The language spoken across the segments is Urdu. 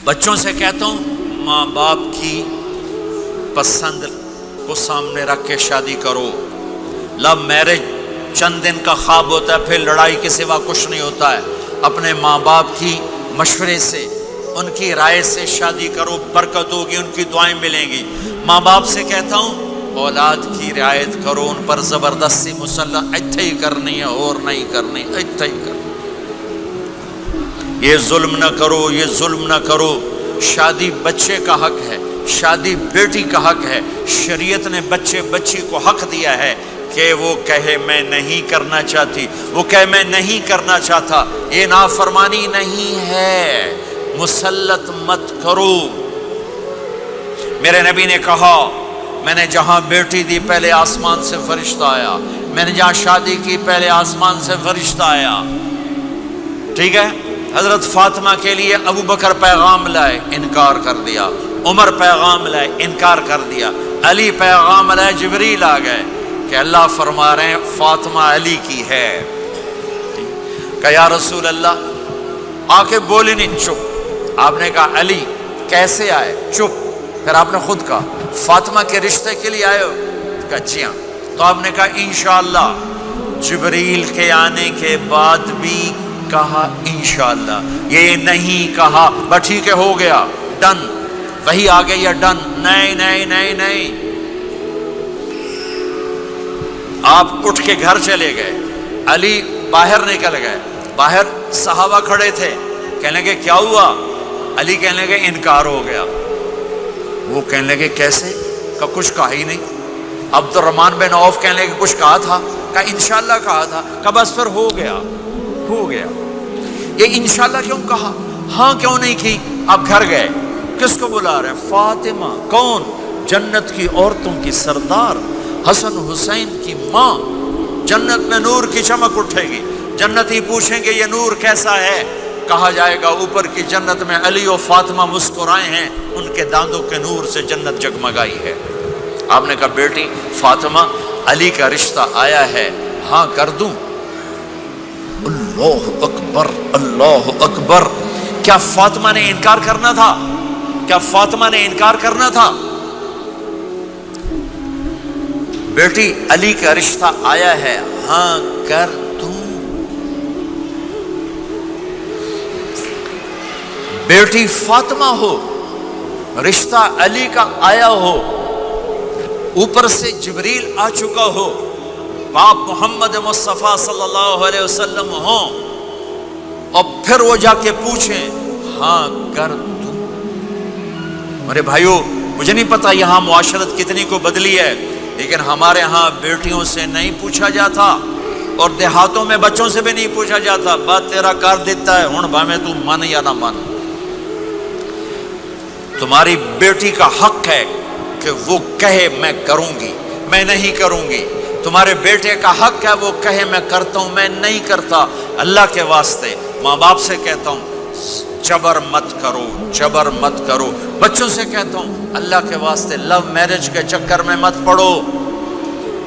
بچوں سے کہتا ہوں ماں باپ کی پسند کو سامنے رکھ کے شادی کرو. لو میرج چند دن کا خواب ہوتا ہے، پھر لڑائی کے سوا کچھ نہیں ہوتا ہے. اپنے ماں باپ کی مشورے سے، ان کی رائے سے شادی کرو، برکت ہوگی، ان کی دعائیں ملیں گی. ماں باپ سے کہتا ہوں اولاد کی رعایت کرو، ان پر زبردستی مسلط اتھے ہی کرنی ہے اور نہیں کرنی، اتھے ہی کرنی. یہ ظلم نہ کرو، یہ ظلم نہ کرو. شادی بچے کا حق ہے، شادی بیٹی کا حق ہے. شریعت نے بچی کو حق دیا ہے کہ وہ کہے میں نہیں کرنا چاہتی، وہ کہے میں نہیں کرنا چاہتا. یہ نافرمانی نہیں ہے، مسلط مت کرو. میرے نبی نے کہا میں نے جہاں بیٹی دی پہلے آسمان سے فرشتہ آیا، میں نے جہاں شادی کی پہلے آسمان سے فرشتہ آیا. ٹھیک ہے. حضرت فاطمہ کے لیے ابو بکر پیغام لائے، انکار کر دیا. عمر پیغام لائے، انکار کر دیا. علی پیغام لائے، جبریل آ گئے کہ اللہ فرما رہے ہیں فاطمہ علی کی ہے. کہ یا رسول اللہ، آ کے بولے نہیں، چپ. آپ نے کہا علی کیسے آئے؟ چپ. پھر آپ نے خود کہا فاطمہ کے رشتے کے لیے آئے ہو؟ کہا جی ہاں. تو آپ نے کہا انشاءاللہ. جبریل کے آنے کے بعد بھی کہا انشاءاللہ، یہ نہیں کہا بس ٹھیک ہے ہو گیا ڈن، وہی آ گئی یا ڈن. نہیں نہیں نہیں نہیں. آپ اٹھ کے گھر چلے گئے، علی باہر نکل گئے. باہر صحابہ کھڑے تھے، کہنے لگے کیا ہوا؟ علی کہنے لگے انکار ہو گیا. وہ کہنے لگے کیسے؟ کہ کچھ کہا ہی نہیں. عبد الرحمن بن عوف کہنے لگے کچھ کہا تھا؟ کہ انشاءاللہ کہا تھا. کہ بس پھر ہو گیا ہو گیا. یہ انشاءاللہ کیوں کہا؟ ہاں کیوں نہیں کی؟ آپ گھر گئے، کس کو بلا رہے ہیں؟ فاطمہ. کون؟ جنت کی عورتوں کی سردار، حسن حسین کی ماں. جنت میں نور کی چمک اٹھے گی. جنتی پوچھیں گے یہ نور کیسا ہے؟ کہا جائے گا اوپر کی جنت میں علی و فاطمہ مسکرائے ہیں، ان کے داندوں کے نور سے جنت جگمگائی ہے. آپ نے کہا بیٹی فاطمہ علی کا رشتہ آیا ہے، ہاں کر دوں؟ اللہ اکبر اللہ اکبر. کیا فاطمہ نے انکار کرنا تھا؟ کیا فاطمہ نے انکار کرنا تھا؟ بیٹی علی کا رشتہ آیا ہے، ہاں کر دوں. بیٹی فاطمہ ہو، رشتہ علی کا آیا ہو، اوپر سے جبریل آ چکا ہو، باپ محمد مصطفیٰ صلی اللہ علیہ وسلم ہوں، اور پھر وہ جا کے پوچھیں ہاں کر دوں. میرے بھائیو، مجھے نہیں پتا یہاں معاشرت کتنی کو بدلی ہے، لیکن ہمارے ہاں بیٹیوں سے نہیں پوچھا جاتا، اور دیہاتوں میں بچوں سے بھی نہیں پوچھا جاتا. بات تیرا کر دیتا ہے ہن بھاویں تو مان یا نہ مان. تمہاری بیٹی کا حق ہے کہ وہ کہے میں کروں گی، میں نہیں کروں گی. تمہارے بیٹے کا حق ہے وہ کہے میں کرتا ہوں، میں نہیں کرتا. اللہ کے واسطے ماں باپ سے کہتا ہوں جبر مت کرو، جبر مت کرو. بچوں سے کہتا ہوں اللہ کے واسطے لو میرج کے چکر میں مت پڑو.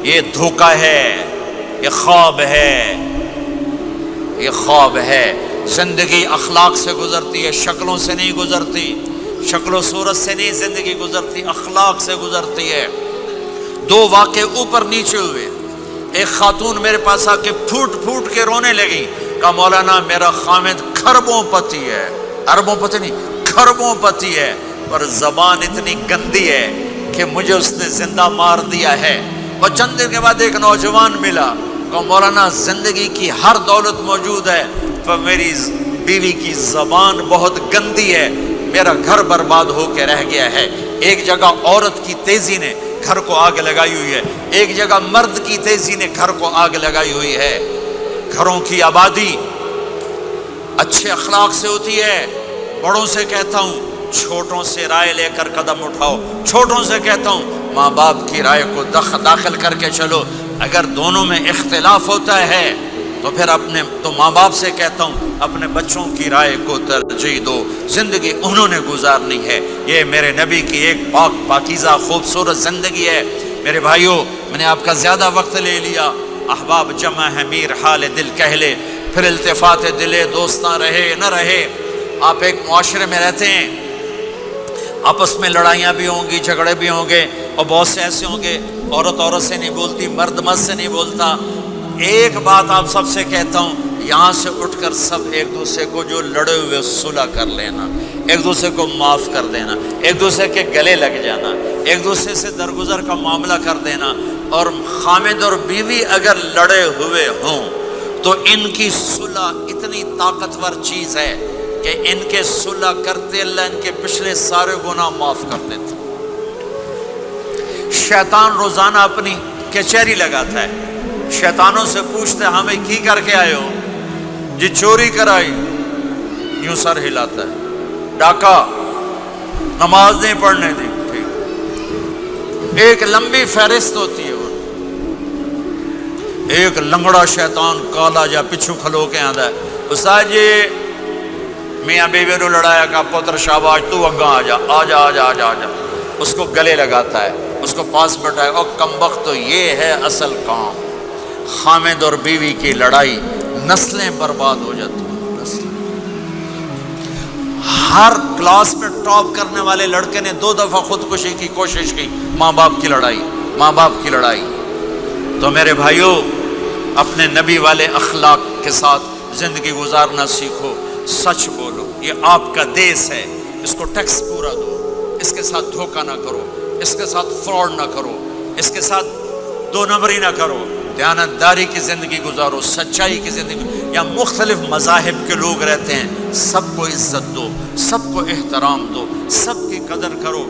یہ دھوکہ ہے، یہ خواب ہے، یہ خواب ہے. زندگی اخلاق سے گزرتی ہے، شکلوں سے نہیں گزرتی. شکل و صورت سے نہیں زندگی گزرتی، اخلاق سے گزرتی ہے. دو واقعے اوپر نیچے ہوئے. ایک خاتون میرے پاس آ کے پھوٹ پھوٹ کے رونے لگی. کہا مولانا میرا خامد کھربوں پتی ہے، اربوں پتی نہیں، کھربوں پتی ہے، پر زبان اتنی گندی ہے کہ مجھے اس نے زندہ مار دیا ہے. اور چند دن کے بعد ایک نوجوان ملا. کہا مولانا زندگی کی ہر دولت موجود ہے، پر میری بیوی کی زبان بہت گندی ہے، میرا گھر برباد ہو کے رہ گیا ہے. ایک جگہ عورت کی تیزی نے گھر کو آگ لگائی ہوئی ہے، ایک جگہ مرد کی تیزی نے گھر کو آگ لگائی ہوئی ہے. گھروں کی آبادی اچھے اخلاق سے ہوتی ہے. بڑوں سے کہتا ہوں چھوٹوں سے رائے لے کر قدم اٹھاؤ. چھوٹوں سے کہتا ہوں ماں باپ کی رائے کو داخل کر کے چلو. اگر دونوں میں اختلاف ہوتا ہے تو ماں باپ سے کہتا ہوں اپنے بچوں کی رائے کو ترجیح دو. زندگی انہوں نے گزارنی ہے. یہ میرے نبی کی ایک پاکیزہ خوبصورت زندگی ہے. میرے بھائیوں، میں نے آپ کا زیادہ وقت لے لیا. احباب جمع ہے میر حال دل کہہ لے، پھر التفات دلے دوستاں رہے نہ رہے. آپ ایک معاشرے میں رہتے ہیں آپس میں لڑائیاں بھی ہوں گی، جھگڑے بھی ہوں گے، اور بہت سے ایسے ہوں گے عورت عورت سے نہیں بولتی، مرد مرد سے نہیں بولتا۔ ایک بات آپ سب سے کہتا ہوں، یہاں سے اٹھ کر سب ایک دوسرے کو جو لڑے ہوئے صلح کر لینا، ایک دوسرے کو معاف کر دینا، ایک دوسرے کے گلے لگ جانا، ایک دوسرے سے درگزر کا معاملہ کر دینا۔ اور خامد اور بیوی اگر لڑے ہوئے ہوں تو ان کی صلح اتنی طاقتور چیز ہے کہ ان کے صلح کرتے اللہ ان کے پچھلے سارے گناہ معاف کر دیتے۔ شیطان روزانہ اپنی کچہری لگاتا ہے، شیطانوں سے پوچھتے ہمیں کی کر کے آئے ہو؟ جی چوری کرائی، یوں سر ہلاتا ہے، ڈاکہ، نماز نہیں پڑھنے دی، ٹھیک۔ ایک لمبی فہرست ہوتی ہے، وہ ایک لنگڑا شیطان کالا جا پچھو کھلو کے آندا ہے، استاد جی میاں بیوی نو لڑایا کا پتر شاباش تو اگاں آ جا آ جا آ جا آ جا آ جا، اس کو گلے لگاتا ہے، اس کو پاس بٹھائے، اور کمبخت تو یہ ہے اصل کام۔ خامد اور بیوی کی لڑائی نسلیں برباد ہو جاتی ہیں، نسلیں۔ ہر کلاس میں ٹاپ کرنے والے لڑکے نے 2 دفعہ خودکشی کی کوشش کی، ماں باپ کی لڑائی، ماں باپ کی لڑائی۔ تو میرے بھائیوں، اپنے نبی والے اخلاق کے ساتھ زندگی گزارنا سیکھو، سچ بولو، یہ آپ کا دیس ہے، اس کو ٹیکس پورا دو، اس کے ساتھ دھوکہ نہ کرو، اس کے ساتھ فراڈ نہ کرو، اس کے ساتھ 2 نمبری نہ کرو، دیانتداری کی زندگی گزارو، سچائی کی زندگی۔ یا مختلف مذاہب کے لوگ رہتے ہیں، سب کو عزت دو، سب کو احترام دو، سب کی قدر کرو۔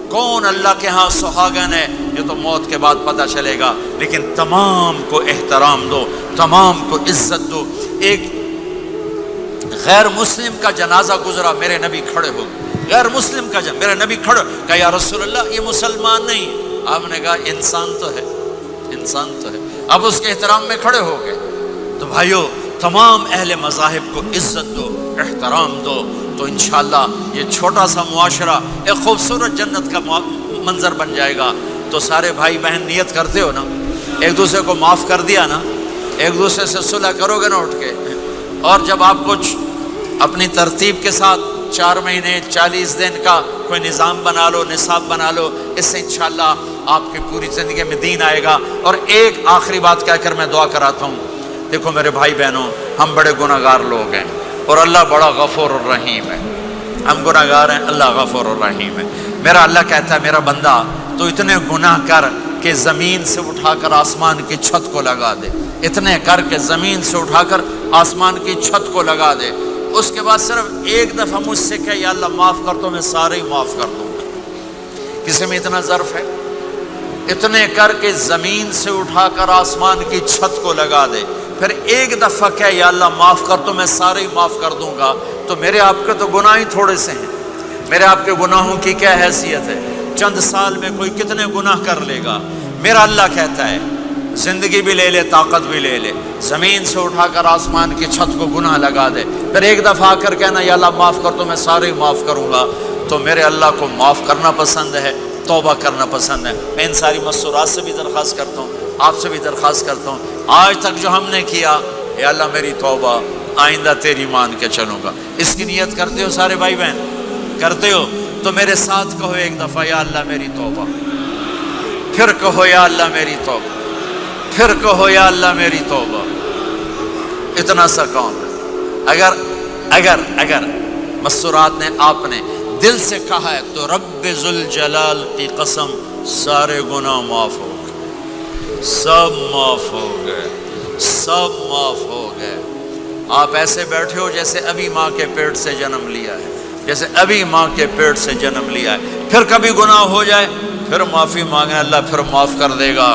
کون اللہ کے ہاں سہاگن ہے یہ تو موت کے بعد پتہ چلے گا، لیکن تمام کو احترام دو، تمام کو عزت دو۔ ایک غیر مسلم کا جنازہ گزرا، میرے نبی کھڑے ہو گئے، غیر مسلم کا میرے نبی کھڑے، کہا یا رسول اللہ یہ مسلمان نہیں، آپ نے کہا انسان تو ہے، انسان تو ہے، اب اس کے احترام میں کھڑے ہو گئے۔ تو بھائیو، تمام اہل مذاہب کو عزت دو، احترام دو، تو انشاءاللہ یہ چھوٹا سا معاشرہ ایک خوبصورت جنت کا منظر بن جائے گا۔ تو سارے بھائی بہن نیت کرتے ہو نا، ایک دوسرے کو معاف کر دیا نا، ایک دوسرے سے صلح کرو گے نا اٹھ کے، اور جب آپ کچھ اپنی ترتیب کے ساتھ 4 مہینے 40 دن کا کوئی نظام بنا لو، نصاب بنا لو، اس سے انشاءاللہ آپ کی پوری زندگی میں دین آئے گا۔ اور ایک آخری بات کہہ کر میں دعا کراتا ہوں، دیکھو میرے بھائی بہنوں، ہم بڑے گناہ گار لوگ ہیں اور اللہ بڑا غفور الرحیم ہے، ہم گناہ گار ہیں، اللہ غفور الرحیم ہے۔ میرا اللہ کہتا ہے میرا بندہ تو اتنے گناہ کر کہ زمین سے اٹھا کر آسمان کی چھت کو لگا دے، اتنے کر کے زمین سے اٹھا کر آسمان کی چھت کو لگا دے، اس کے بعد صرف ایک دفعہ مجھ سے کہ یا اللہ معاف کر تو میں سارے ہی معاف کر دوں گا۔ کسی میں اتنا ظرف ہے؟ اتنے کر کے زمین سے اٹھا کر آسمان کی چھت کو لگا دے، پھر ایک دفعہ کہ یا اللہ معاف کر تو میں سارے ہی معاف کر دوں گا۔ تو میرے آپ کے تو گناہ ہی تھوڑے سے ہیں، میرے آپ کے گناہوں کی کیا حیثیت ہے؟ چند سال میں کوئی کتنے گناہ کر لے گا۔ میرا اللہ کہتا ہے زندگی بھی لے لے، طاقت بھی لے لے، زمین سے اٹھا کر آسمان کی چھت کو گناہ لگا دے، پھر ایک دفعہ آ کر کہنا یا اللہ معاف کر تو میں سارے ہی معاف کروں گا۔ تو میرے اللہ کو معاف کرنا پسند ہے، توبہ کرنا پسند ہے۔ میں ان ساری مسورات سے بھی درخواست کرتا ہوں، آپ سے بھی درخواست کرتا ہوں، آج تک جو ہم نے کیا، یا اللہ میری توبہ، آئندہ تیری مان کے چلوں گا۔ اس کی نیت کرتے ہو سارے بھائی بہن؟ کرتے ہو تو میرے ساتھ کہو ایک دفعہ یا اللہ میری توبہ، پھر کہو یا اللہ میری توبہ، پھر کہو یا اللہ میری توبہ۔ اتنا سا کام ہے۔ اگر مسورات نے آپ نے دل سے کہا ہے تو رب ذوالجلال کی قسم سارے گناہ معاف ہو گئے، سب معاف ہو گئے، سب معاف ہو گئے۔ آپ ایسے بیٹھے ہو جیسے ابھی ماں کے پیٹ سے جنم لیا ہے، جیسے ابھی ماں کے پیٹ سے جنم لیا ہے۔ پھر کبھی گناہ ہو جائے پھر معافی مانگیں، اللہ پھر معاف کر دے گا۔